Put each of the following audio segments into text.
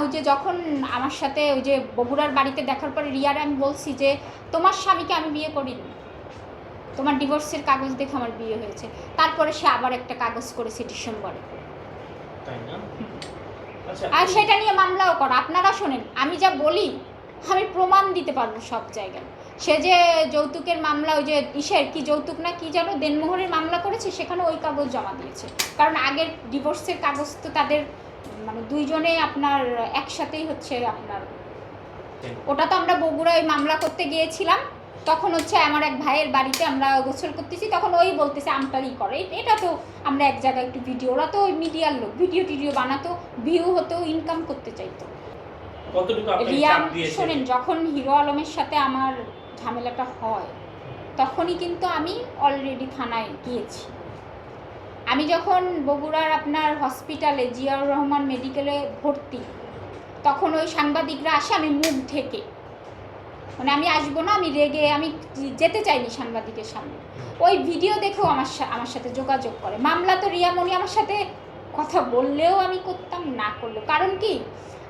ওই যে যখন আমার সাথে ওই যে বগুড়ার বাড়িতে দেখার পরে রিয়ারে আমি বলছি যে তোমার স্বামীকে আমি বিয়ে করিনি, তোমার ডিভোর্সের কাগজ দেখে আমার বিয়ে হয়েছে। তারপরে সে আবার একটা কাগজ করেছে ডিসেম্বরে, তাই না? আর সেটা নিয়ে মামলাও করা। আপনারা শোনেন, আমি যা বলি আমি প্রমাণ দিতে পারবো সব জায়গায়। সে যে যৌতুকের মামলা, ওই যে ইসের কি যৌতুক না কি যেন দেনমোহরের মামলা করেছে, সেখানে ওই কাগজ জমা দিয়েছে। কারণ আগের ডিভোর্সের কাগজ তো তাদের মানে দুইজনে আপনার একসাথেই হচ্ছে আপনার। ওটা তো আমরা বগুড়ায় মামলা করতে গিয়েছিলাম, তখন হচ্ছে আমার এক ভাইয়ের বাড়িতে আমরা গোসল করতেছি, তখন ওই বলতেছে আমটারই করে। এটা তো আমরা এক জায়গায় একটু ভিডিও, ওরা তো ওই মিডিয়ার লোক, ভিডিও টিডিও বানাতো, ভিউ হতো, ইনকাম করতে চাইতো। রিয়া শোনেন, যখন হিরো আলমের সাথে আমার ঝামেলাটা হয় তখনই কিন্তু আমি অলরেডি থানায় গিয়েছি। আমি যখন বগুড়ার আপনার হসপিটালে জিয়াউর রহমান মেডিকেলে ভর্তি, তখন ওই সাংবাদিকরা আসে, আমি মুখ ঢেকে, মানে আমি আসবো না, আমি রেগে আমি যেতে চাইনি সাংবাদিকের সামনে। ওই ভিডিও দেখেও আমার সাথে যোগাযোগ করে। মামলা তো রিয়ামণি আমার সাথে কথা বললেও আমি করতাম, না করলেও। কারণ কি,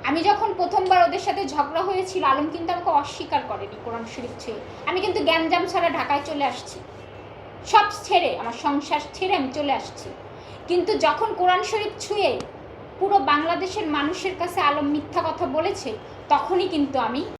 আমি যখন প্রথমবার ওদের সাথে ঝগড়া হয়েছিল, আলম কিন্তু আমাকে অস্বীকার করেনি কোরআন শরীফ ছেড়ে। আমি কিন্তু গ্যাঞ্জাম ছাড়া ঢাকায় চলে আসছি, সব ছেড়ে, আমার সংসার ছেড়ে আমি চলে আসছি। কিন্তু যখন কোরআন শরীফ ছুঁয়ে পুরো বাংলাদেশের মানুষের কাছে আলম মিথ্যা কথা বলেছে, তখনই কিন্তু আমি